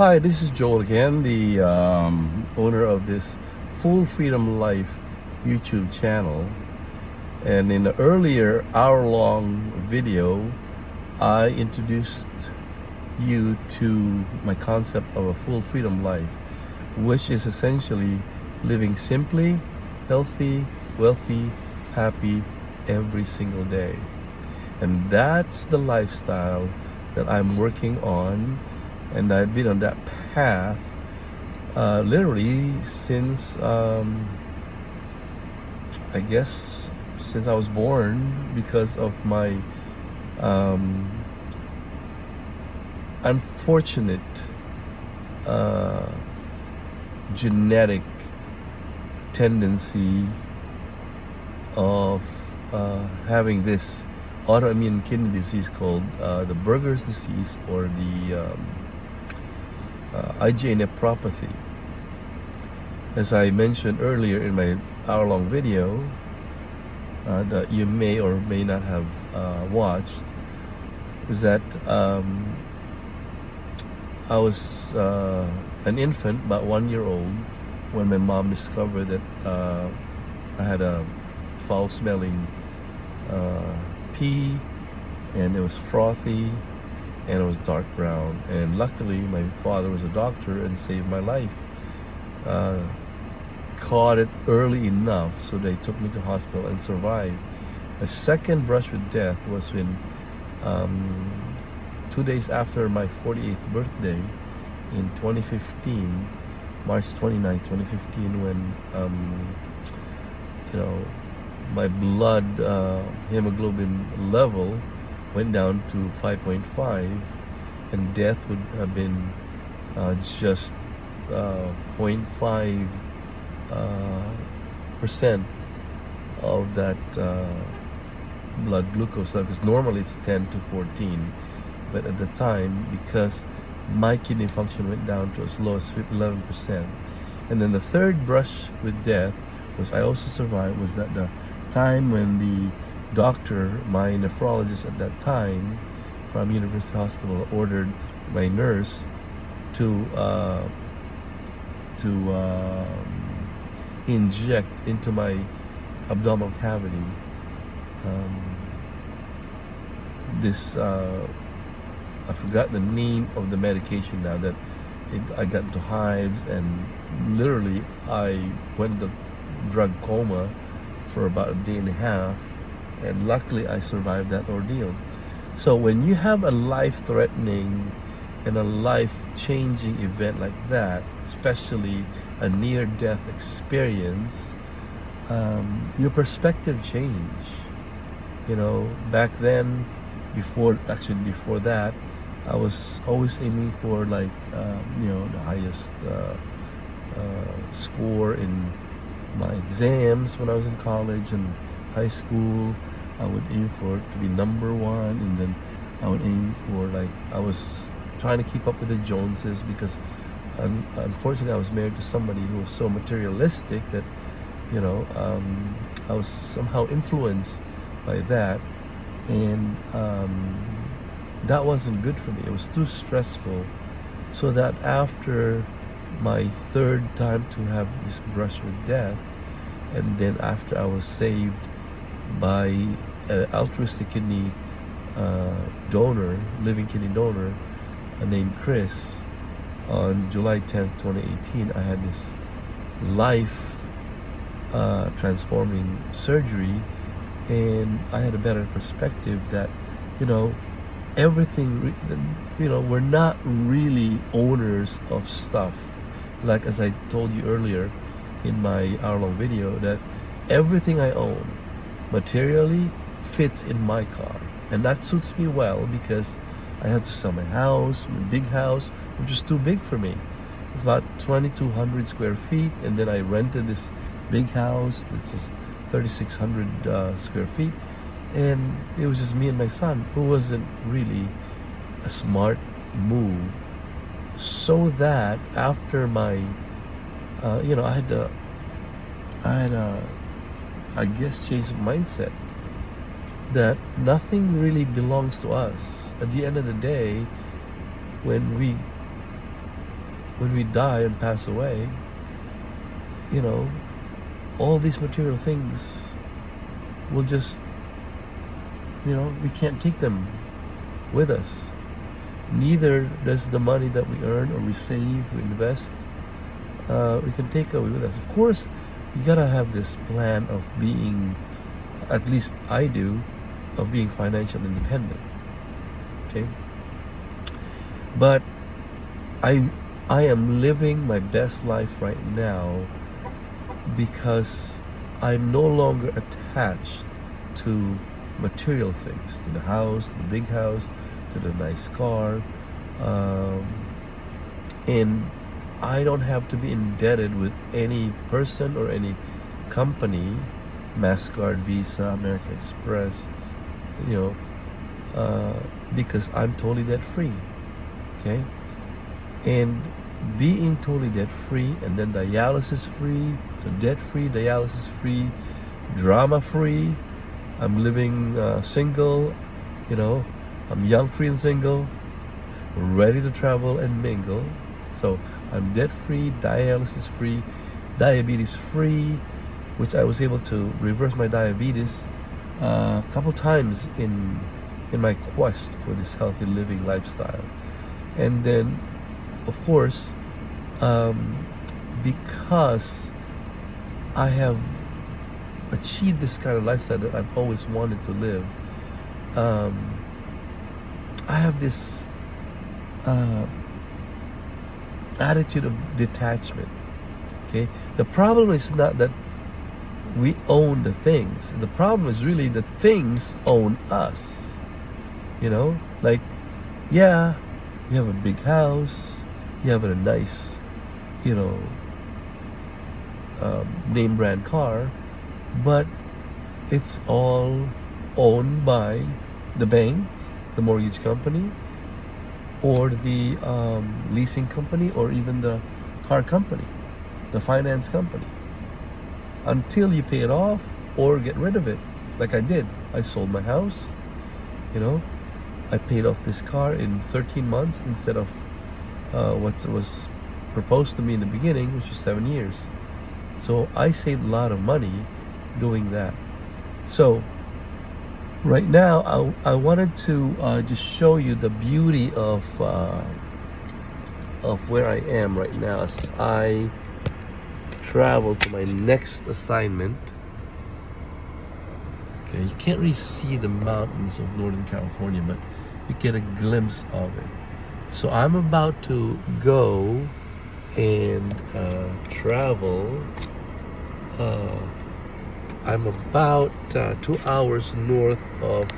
Hi, this is Joel again, the owner of this Full Freedom Life YouTube channel. And in the earlier hour-long video, I introduced you to my concept of a full freedom life, which is essentially living simply, healthy, wealthy, happy every single day. And that's the lifestyle that I'm working on. And I've been on that path literally since I guess since I was born, because of my unfortunate genetic tendency of having this autoimmune kidney disease called the Buerger's disease, or the IGA Nephropathy. As I mentioned earlier in my hour-long video that you may or may not have watched, is that I was an infant, about 1 year old, when my mom discovered that I had a foul-smelling pee, and it was frothy, and it was dark brown. And luckily my father was a doctor and saved my life. Caught it early enough so they took me to hospital and survived. My second brush with death was when 2 days after my 48th birthday in 2015, March 29, 2015, when my blood hemoglobin level went down to 5.5, and death would have been just 0.5% of that blood glucose level, because normally it's 10 to 14, but at the time, because my kidney function went down to as low as 11%. And then the third brush with death was, I also survived, was that the time when the doctor, my nephrologist at that time from University Hospital, ordered my nurse to inject into my abdominal cavity this I forgot the name of the medication now, that I got into hives, and literally I went into drug coma for about a day and a half, and luckily I survived that ordeal. So when you have a life-threatening and a life-changing event like that, especially a near-death experience, your perspective change. Back then, before that, I was always aiming for the highest score in my exams when I was in college and high school. I would aim for it to be number one, and then I would aim for, I was trying to keep up with the Joneses, because unfortunately I was married to somebody who was so materialistic that I was somehow influenced by that, and that wasn't good for me. It was too stressful. So that after my third time to have this brush with death, and then after I was saved by an altruistic kidney donor, living kidney donor named Chris, on July 10th, 2018, I had this life transforming surgery, and I had a better perspective that everything, we're not really owners of stuff. Like, as I told you earlier in my hour-long video, that everything I own materially fits in my car, and that suits me well, because I had to sell my house, my big house, which was too big for me. It's about 2,200 square feet, and then I rented this big house that's just 3,600 square feet, and it was just me and my son. Who wasn't really a smart move. So that after my I had a I guess change of mindset, that nothing really belongs to us. At the end of the day, when we when we die and pass away, you know, all these material things will just, you know, we can't take them with us. Neither does the money that we earn or we save, we invest, we can take away with us. Of course, you gotta have this plan of being, at least I do, of being financially independent. Okay? But I am living my best life right now because I'm no longer attached to material things, to the house, to the big house, to the nice car, and I don't have to be indebted with any person or any company, MasterCard, Visa, American Express, you know, because I'm totally debt free. Okay, and being totally debt free, and then dialysis free, so debt free, dialysis free, drama free. I'm living single, you know, I'm young, free and single, ready to travel and mingle. So I'm debt free, dialysis free, diabetes free, which I was able to reverse my diabetes a couple times in my quest for this healthy living lifestyle. And then, of course, because I have achieved this kind of lifestyle that I've always wanted to live, I have this attitude of detachment. Okay, the problem is not that we own the things. The problem is really the things own us. You know, like, yeah, you have a big house, you have a nice, you know, name brand car, but it's all owned by the bank, the mortgage company, or the leasing company, or even the car company, the finance company, until you pay it off or get rid of it, like I did. I sold my house, you know, I paid off this car in 13 months instead of what was proposed to me in the beginning, which was 7 years. So I saved a lot of money doing that. So right now, I wanted to just show you the beauty of where I am right now as I travel to my next assignment. Okay, you can't really see the mountains of Northern California, but you get a glimpse of it. So I'm about to go and travel. I'm about 2 hours north of